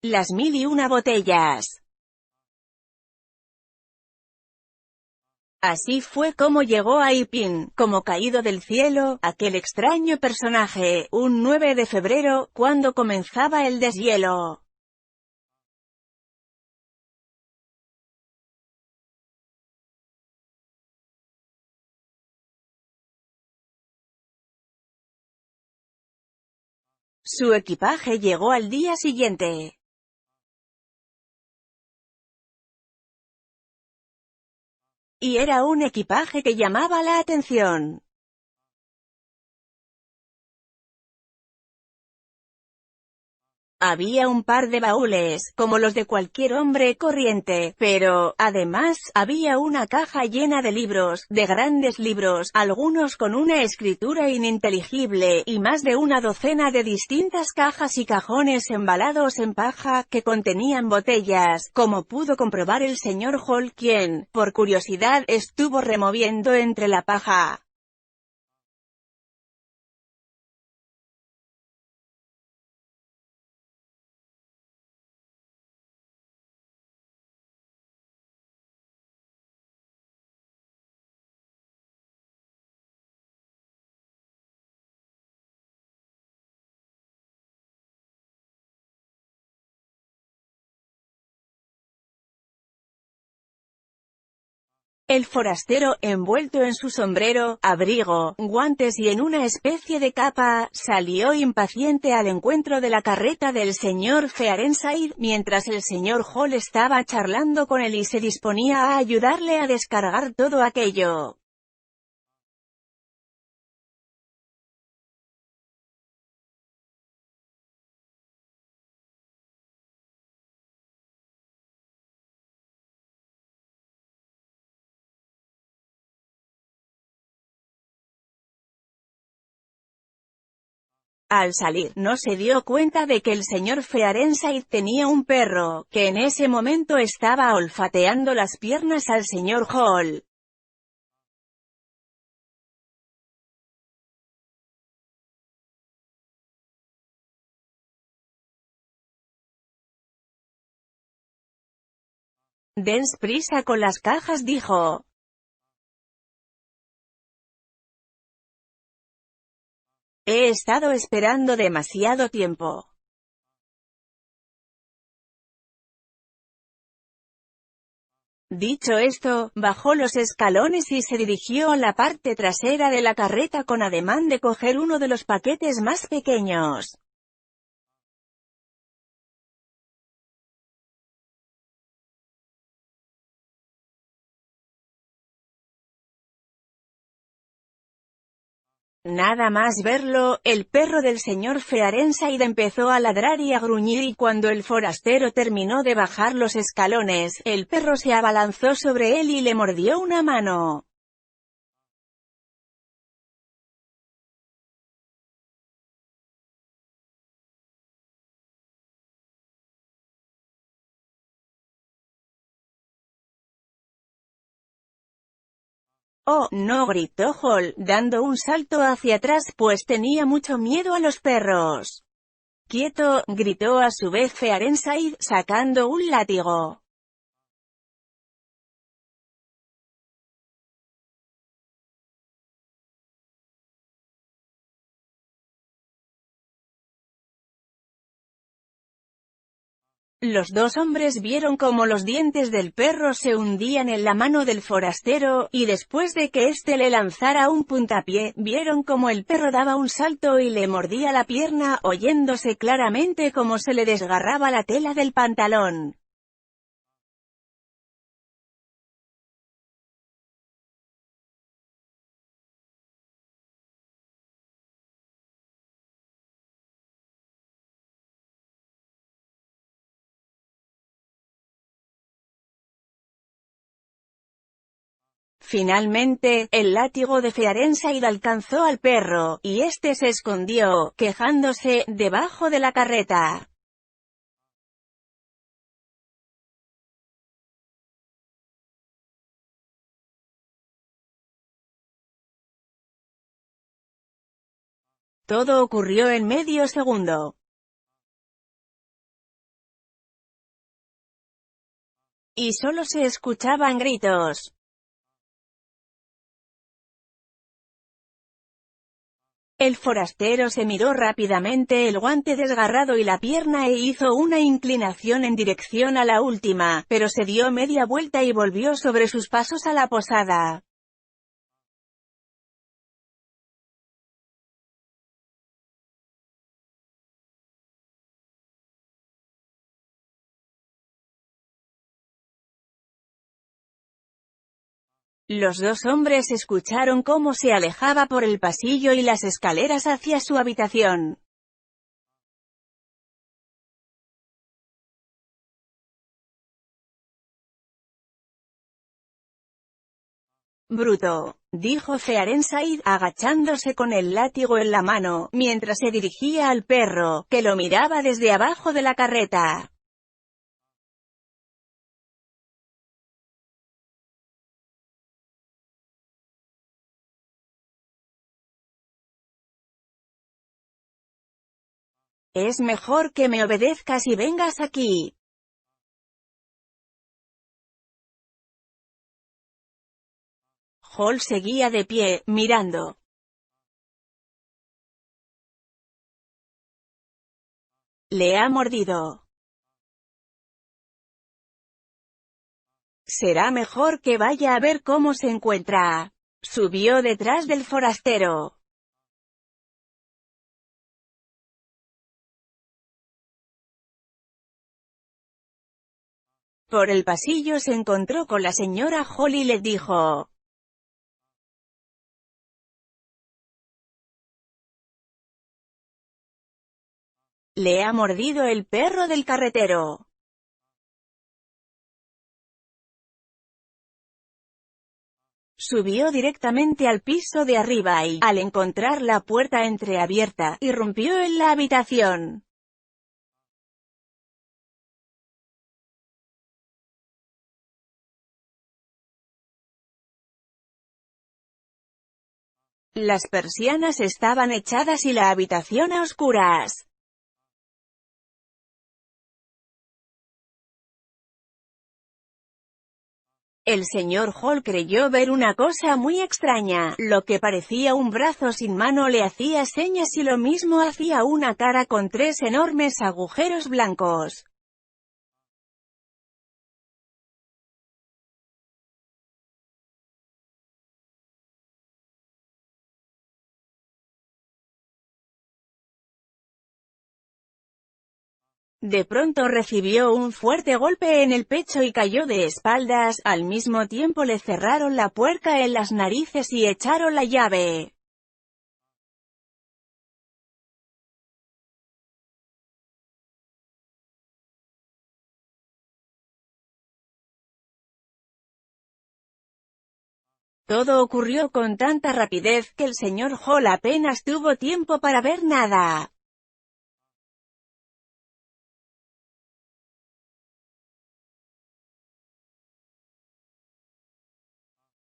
Las 1001 botellas. Así fue como llegó a Ipin, como caído del cielo, aquel extraño personaje, un 9 de febrero, cuando comenzaba el deshielo. Su equipaje llegó al día siguiente. Y era un equipaje que llamaba la atención. Había un par de baúles, como los de cualquier hombre corriente, pero, además, había una caja llena de libros, de grandes libros, algunos con una escritura ininteligible, y más de una docena de distintas cajas y cajones embalados en paja, que contenían botellas, como pudo comprobar el señor Hall, quien, por curiosidad, estuvo removiendo entre la paja. El forastero, envuelto en su sombrero, abrigo, guantes y en una especie de capa, salió impaciente al encuentro de la carreta del señor Fearenside, mientras el señor Hall estaba charlando con él y se disponía a ayudarle a descargar todo aquello. Al salir, no se dio cuenta de que el señor Fearenside tenía un perro, que en ese momento estaba olfateando las piernas al señor Hall. «Dens prisa con las cajas», dijo. «He estado esperando demasiado tiempo». Dicho esto, bajó los escalones y se dirigió a la parte trasera de la carreta con ademán de coger uno de los paquetes más pequeños. Nada más verlo, el perro del señor Fearenside empezó a ladrar y a gruñir, y cuando el forastero terminó de bajar los escalones, el perro se abalanzó sobre él y le mordió una mano. «Oh, no», gritó Hall, dando un salto hacia atrás, pues tenía mucho miedo a los perros. «¡Quieto!», gritó a su vez Fearenside, sacando un látigo. Los dos hombres vieron cómo los dientes del perro se hundían en la mano del forastero, y después de que éste le lanzara un puntapié, vieron cómo el perro daba un salto y le mordía la pierna, oyéndose claramente cómo se le desgarraba la tela del pantalón. Finalmente, el látigo de Fearenside alcanzó al perro, y éste se escondió, quejándose, debajo de la carreta. Todo ocurrió en medio segundo. y solo se escuchaban gritos. El forastero se miró rápidamente el guante desgarrado y la pierna e hizo una inclinación en dirección a la última, pero se dio media vuelta y volvió sobre sus pasos a la posada. Los dos hombres escucharon cómo se alejaba por el pasillo y las escaleras hacia su habitación. «Bruto», dijo Fearenside, agachándose con el látigo en la mano, mientras se dirigía al perro, que lo miraba desde abajo de la carreta. «Es mejor que me obedezcas y vengas aquí». Hall seguía de pie, mirando. «Le ha mordido». «Será mejor que vaya a ver cómo se encuentra». Subió detrás del forastero. Por el pasillo se encontró con la señora Hall y le dijo: «Le ha mordido el perro del carretero». Subió directamente al piso de arriba y, al encontrar la puerta entreabierta, irrumpió en la habitación. Las persianas estaban echadas y la habitación a oscuras. El señor Hall creyó ver una cosa muy extraña. Lo que parecía un brazo sin mano le hacía señas y lo mismo hacía una cara con 3 enormes agujeros blancos. De pronto recibió un fuerte golpe en el pecho y cayó de espaldas. Al mismo tiempo le cerraron la puerta en las narices y echaron la llave. Todo ocurrió con tanta rapidez que el señor Hall apenas tuvo tiempo para ver nada.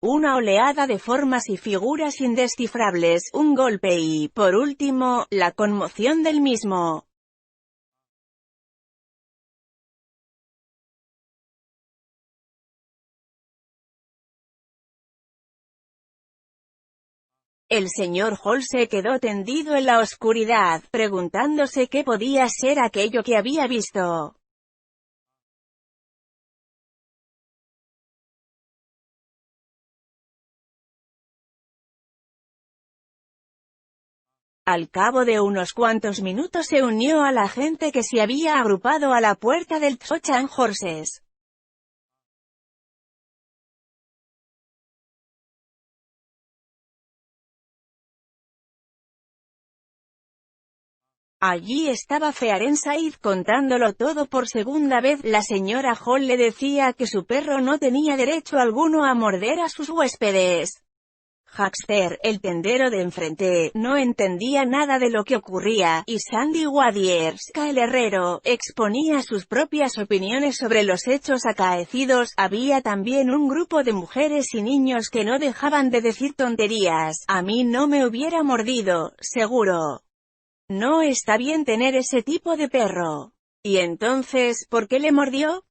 Una oleada de formas y figuras indescifrables, un golpe y, por último, la conmoción del mismo. El señor Hall se quedó tendido en la oscuridad, preguntándose qué podía ser aquello que había visto. Al cabo de unos cuantos minutos se unió a la gente que se había agrupado a la puerta del Trojan Horses. Allí estaba Fearenside contándolo todo por segunda vez. La señora Hall le decía que su perro no tenía derecho alguno a morder a sus huéspedes. Haxter, el tendero de enfrente, no entendía nada de lo que ocurría, y Sandy Wadierska, el herrero, exponía sus propias opiniones sobre los hechos acaecidos. Había también un grupo de mujeres y niños que no dejaban de decir tonterías. «A mí no me hubiera mordido, seguro. No está bien tener ese tipo de perro». «¿Y entonces, por qué le mordió?».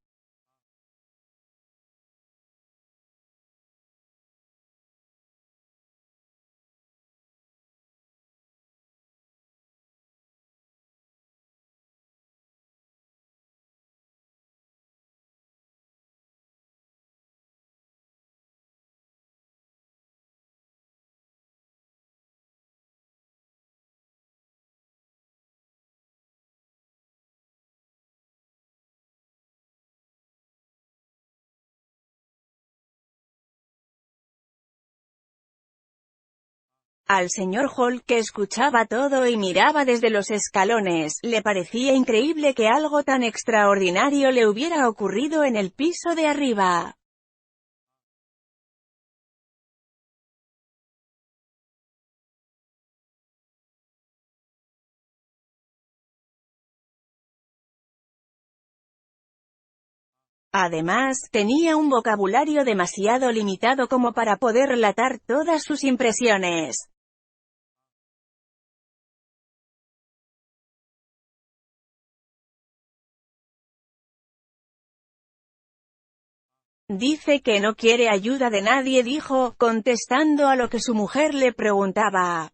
Al señor Hall, que escuchaba todo y miraba desde los escalones, le parecía increíble que algo tan extraordinario le hubiera ocurrido en el piso de arriba. Además, tenía un vocabulario demasiado limitado como para poder relatar todas sus impresiones. Dice que no quiere ayuda de nadie, dijo, contestando a lo que su mujer le preguntaba.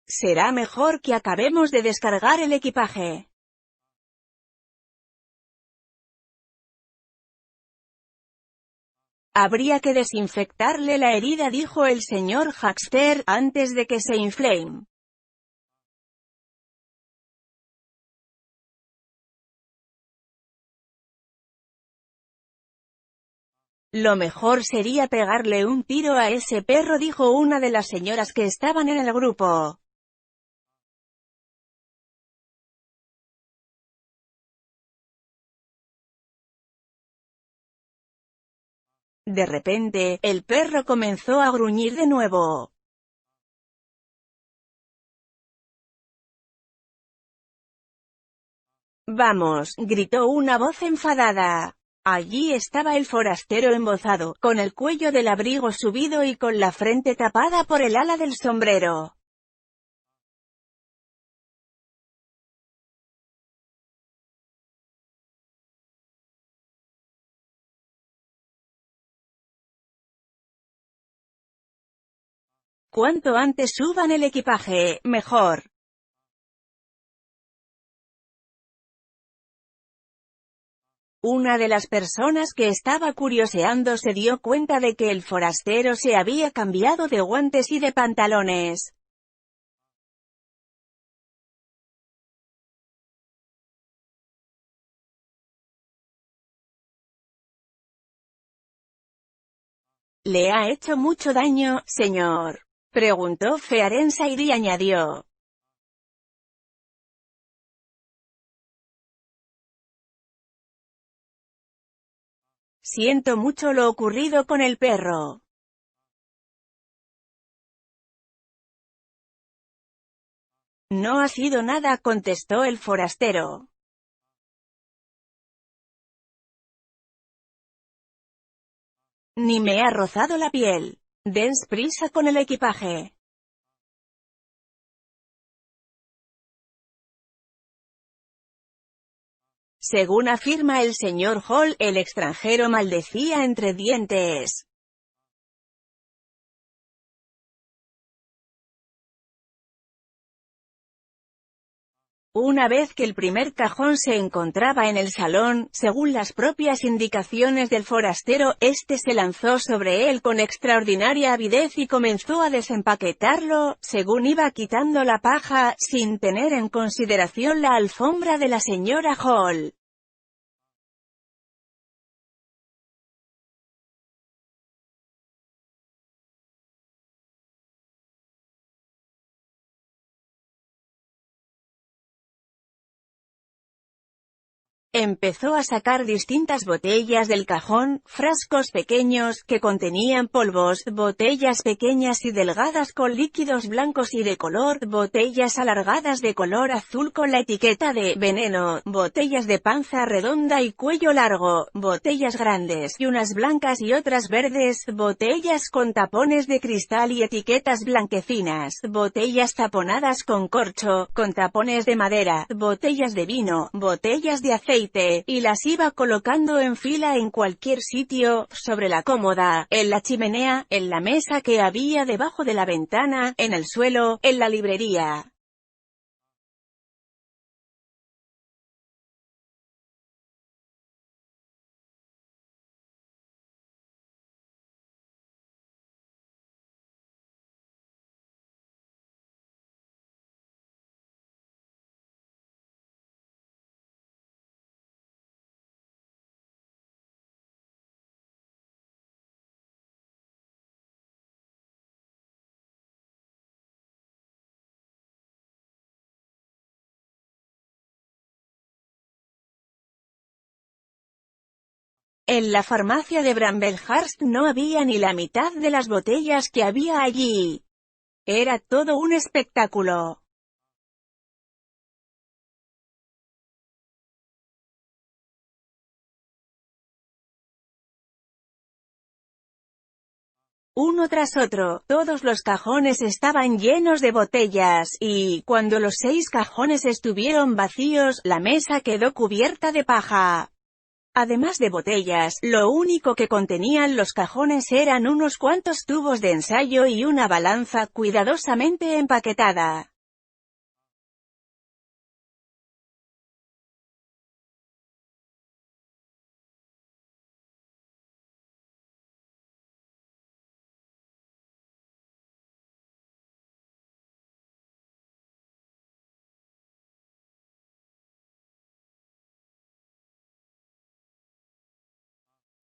Será mejor que acabemos de descargar el equipaje. Habría que desinfectarle la herida, dijo el señor Haxter, antes de que se inflame. Lo mejor sería pegarle un tiro a ese perro, dijo una de las señoras que estaban en el grupo. De repente, el perro comenzó a gruñir de nuevo. Vamos, gritó una voz enfadada. Allí estaba el forastero embozado, con el cuello del abrigo subido y con la frente tapada por el ala del sombrero. Cuanto antes suban el equipaje, mejor. Una de las personas que estaba curioseando se dio cuenta de que el forastero se había cambiado de guantes y de pantalones. ¿Le ha hecho mucho daño, señor?, preguntó Fearenside y añadió. Siento mucho lo ocurrido con el perro. No ha sido nada, contestó el forastero. Ni me ha rozado la piel. Dens prisa con el equipaje. Según afirma el señor Hall, el extranjero maldecía entre dientes. Una vez que el primer cajón se encontraba en el salón, según las propias indicaciones del forastero, este se lanzó sobre él con extraordinaria avidez y comenzó a desempaquetarlo, según iba quitando la paja, sin tener en consideración la alfombra de la señora Hall. Empezó a sacar distintas botellas del cajón, frascos pequeños, que contenían polvos, botellas pequeñas y delgadas con líquidos blancos y de color, botellas alargadas de color azul con la etiqueta de «veneno», botellas de panza redonda y cuello largo, botellas grandes, y unas blancas y otras verdes, botellas con tapones de cristal y etiquetas blanquecinas, botellas taponadas con corcho, con tapones de madera, botellas de vino, botellas de aceite, y las iba colocando en fila en cualquier sitio, sobre la cómoda, en la chimenea, en la mesa que había debajo de la ventana, en el suelo, en la librería. En la farmacia de Bramblehurst no había ni la mitad de las botellas que había allí. Era todo un espectáculo. Uno tras otro, todos los cajones estaban llenos de botellas, y, cuando los 6 cajones estuvieron vacíos, la mesa quedó cubierta de paja. Además de botellas, lo único que contenían los cajones eran unos cuantos tubos de ensayo y una balanza cuidadosamente empaquetada.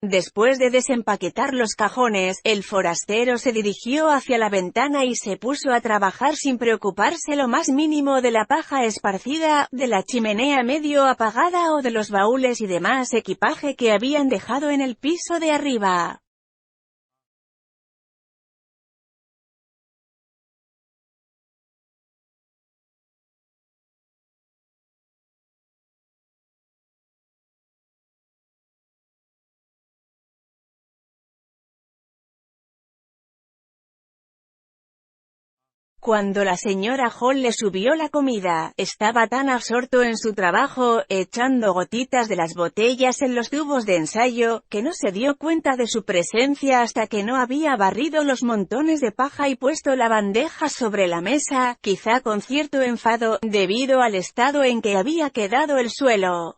Después de desempaquetar los cajones, el forastero se dirigió hacia la ventana y se puso a trabajar sin preocuparse lo más mínimo de la paja esparcida, de la chimenea medio apagada o de los baúles y demás equipaje que habían dejado en el piso de arriba. Cuando la señora Hall le subió la comida, estaba tan absorto en su trabajo, echando gotitas de las botellas en los tubos de ensayo, que no se dio cuenta de su presencia hasta que no había barrido los montones de paja y puesto la bandeja sobre la mesa, quizá con cierto enfado, debido al estado en que había quedado el suelo.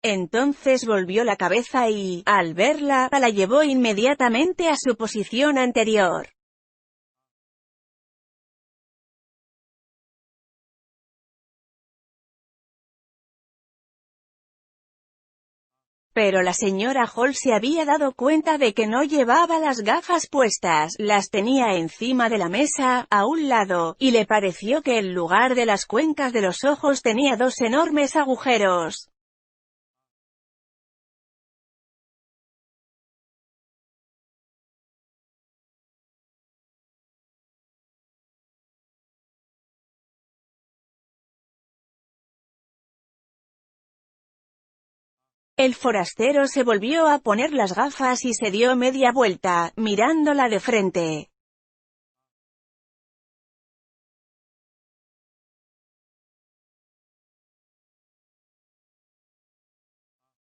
Entonces volvió la cabeza y, al verla, la llevó inmediatamente a su posición anterior. Pero la señora Hall se había dado cuenta de que no llevaba las gafas puestas, las tenía encima de la mesa, a un lado, y le pareció que en lugar de las cuencas de los ojos tenía 2 enormes agujeros. El forastero se volvió a poner las gafas y se dio media vuelta, mirándola de frente.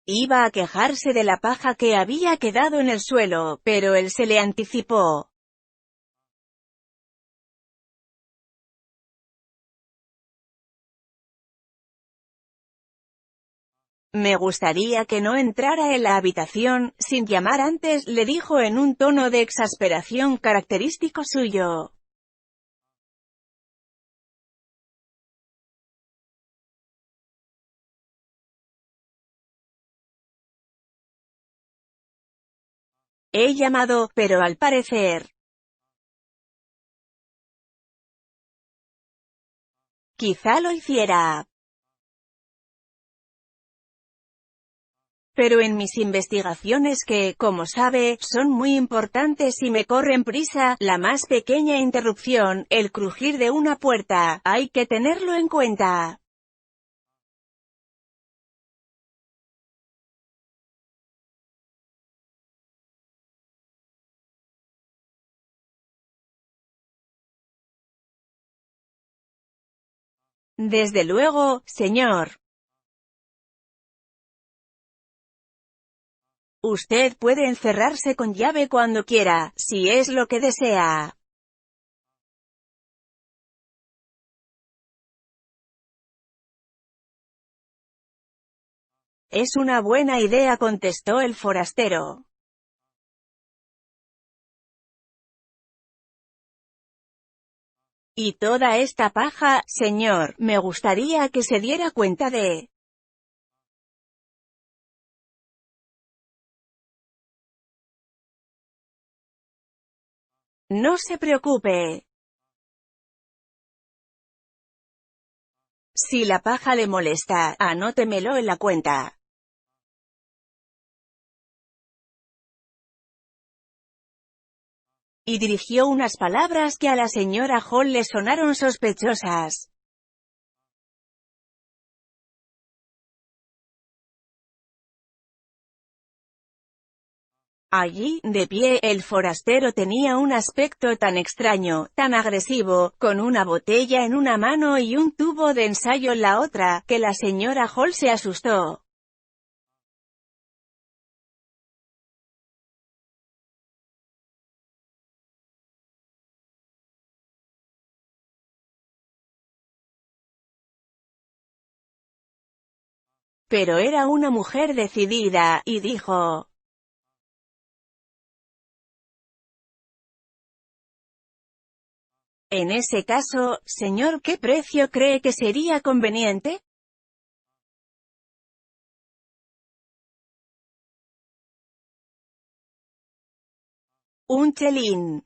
Iba a quejarse de la paja que había quedado en el suelo, pero él se le anticipó. Me gustaría que no entrara en la habitación, sin llamar antes, le dijo en un tono de exasperación característico suyo. He llamado, pero al parecer, quizá lo hiciera. Pero en mis investigaciones que, como sabe, son muy importantes y me corren prisa, la más pequeña interrupción, el crujir de una puerta, hay que tenerlo en cuenta. Desde luego, señor. Usted puede encerrarse con llave cuando quiera, si es lo que desea. Es una buena idea, contestó el forastero. Y toda esta paja, señor, me gustaría que se diera cuenta de... No se preocupe. Si la paja le molesta, anótemelo en la cuenta. Y dirigió unas palabras que a la señora Hall le sonaron sospechosas. Allí, de pie, el forastero tenía un aspecto tan extraño, tan agresivo, con una botella en una mano y un tubo de ensayo en la otra, que la señora Hall se asustó. Pero era una mujer decidida, y dijo: «En ese caso, señor, ¿qué precio cree que sería conveniente?» «Un chelín».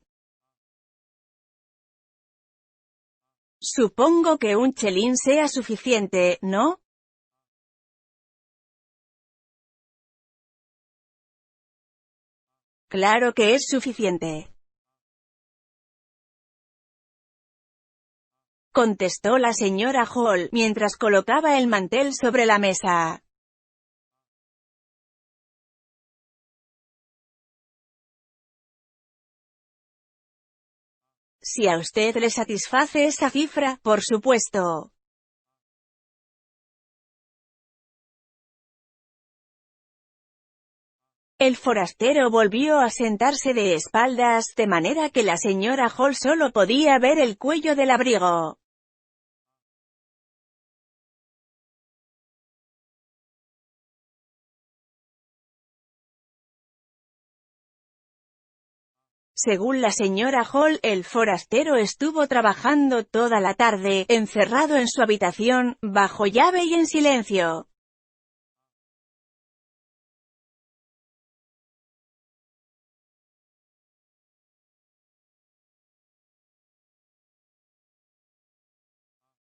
Supongo que un chelín sea suficiente, ¿no? Claro que es suficiente, contestó la señora Hall, mientras colocaba el mantel sobre la mesa. Si a usted le satisface esa cifra, por supuesto. El forastero volvió a sentarse de espaldas, de manera que la señora Hall solo podía ver el cuello del abrigo. Según la señora Hall, el forastero estuvo trabajando toda la tarde, encerrado en su habitación, bajo llave y en silencio.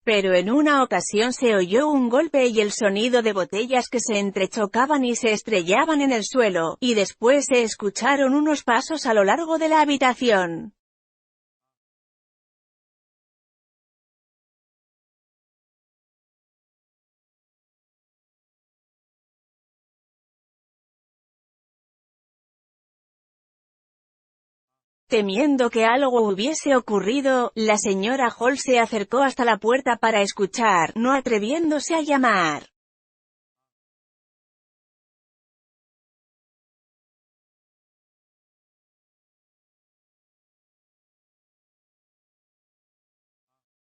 Pero en una ocasión se oyó un golpe y el sonido de botellas que se entrechocaban y se estrellaban en el suelo, y después se escucharon unos pasos a lo largo de la habitación. Temiendo que algo hubiese ocurrido, la señora Hall se acercó hasta la puerta para escuchar, no atreviéndose a llamar.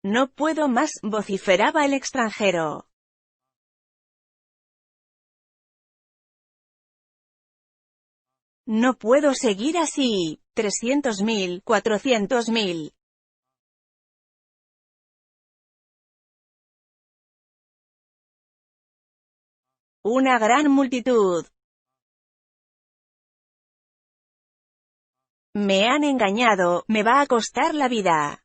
«No puedo más», vociferaba el extranjero. «No puedo seguir así. 300.000, 400.000. Una gran multitud. Me han engañado, me va a costar la vida».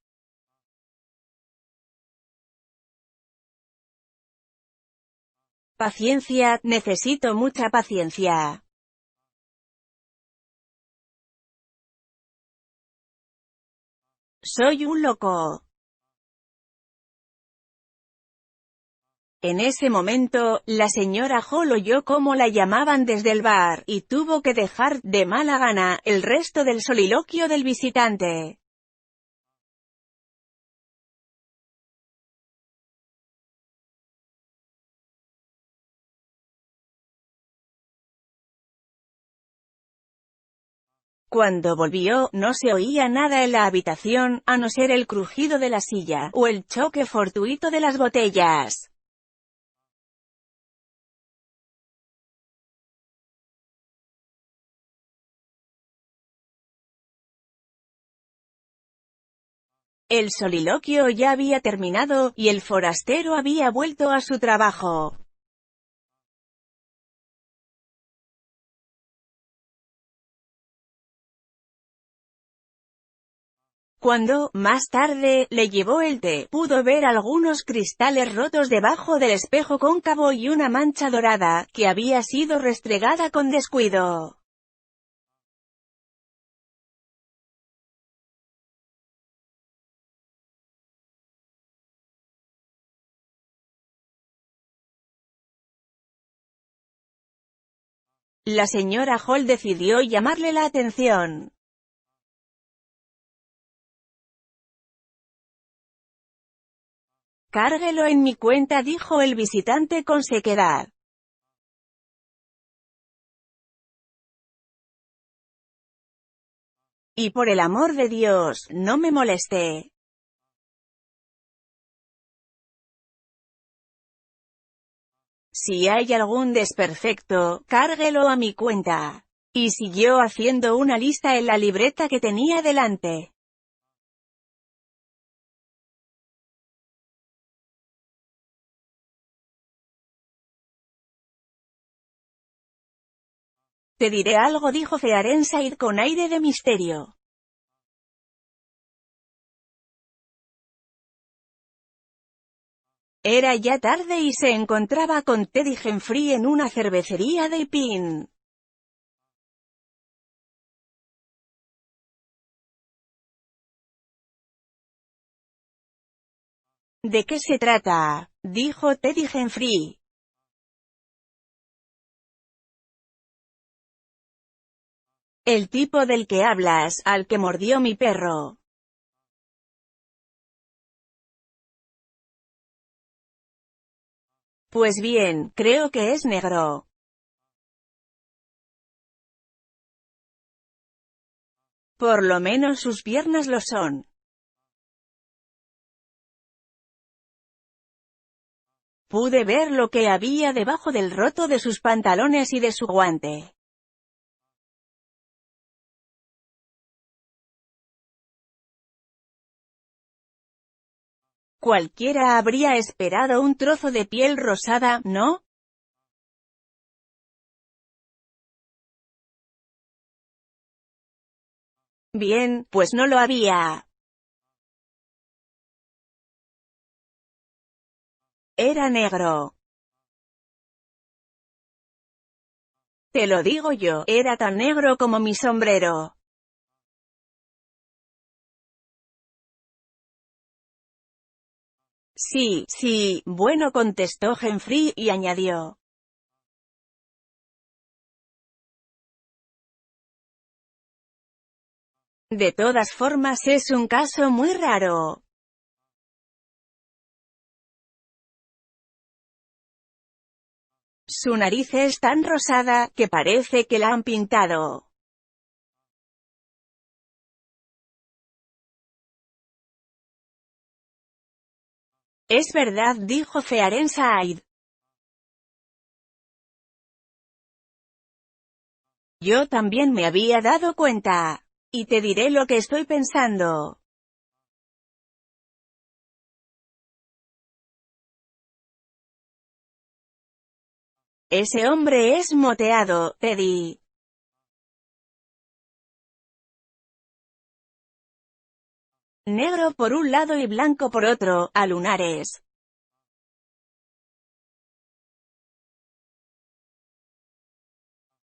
Paciencia, necesito mucha paciencia. Soy un loco. En ese momento, la señora Hall oyó cómo la llamaban desde el bar, y tuvo que dejar, de mala gana, el resto del soliloquio del visitante. Cuando volvió, no se oía nada en la habitación, a no ser el crujido de la silla, o el choque fortuito de las botellas. El soliloquio ya había terminado, y el forastero había vuelto a su trabajo. Cuando, más tarde, le llevó el té, pudo ver algunos cristales rotos debajo del espejo cóncavo y una mancha dorada, que había sido restregada con descuido. La señora Hall decidió llamarle la atención. «Cárguelo en mi cuenta», dijo el visitante con sequedad. «Y por el amor de Dios, no me moleste». «Si hay algún desperfecto, cárguelo a mi cuenta». Y siguió haciendo una lista en la libreta que tenía delante. «Te diré algo», dijo Fearenside con aire de misterio. Era ya tarde y se encontraba con Teddy Humphrey en una cervecería de Iping. «¿De qué se trata?», dijo Teddy Humphrey. «El tipo del que hablas, al que mordió mi perro». «Pues bien, creo que es negro». «Por lo menos sus piernas lo son». Pude ver lo que había debajo del roto de sus pantalones y de su guante. Cualquiera habría esperado un trozo de piel rosada, ¿no? Bien, pues no lo había. Era negro. Te lo digo yo, era tan negro como mi sombrero. Sí, sí, bueno, contestó Humphrey, y añadió. De todas formas es un caso muy raro. Su nariz es tan rosada, que parece que la han pintado. Es verdad, dijo Fearenside. Yo también me había dado cuenta. Y te diré lo que estoy pensando. Ese hombre es moteado, Teddy. Negro por un lado y blanco por otro, a lunares.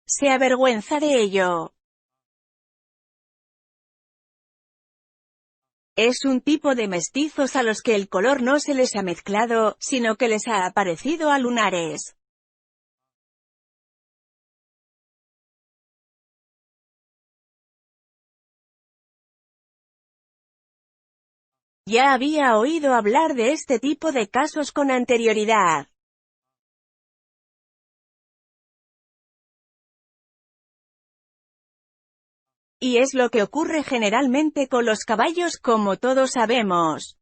Se avergüenza de ello. Es un tipo de mestizos a los que el color no se les ha mezclado, sino que les ha aparecido a lunares. Ya había oído hablar de este tipo de casos con anterioridad. Y es lo que ocurre generalmente con los caballos, como todos sabemos.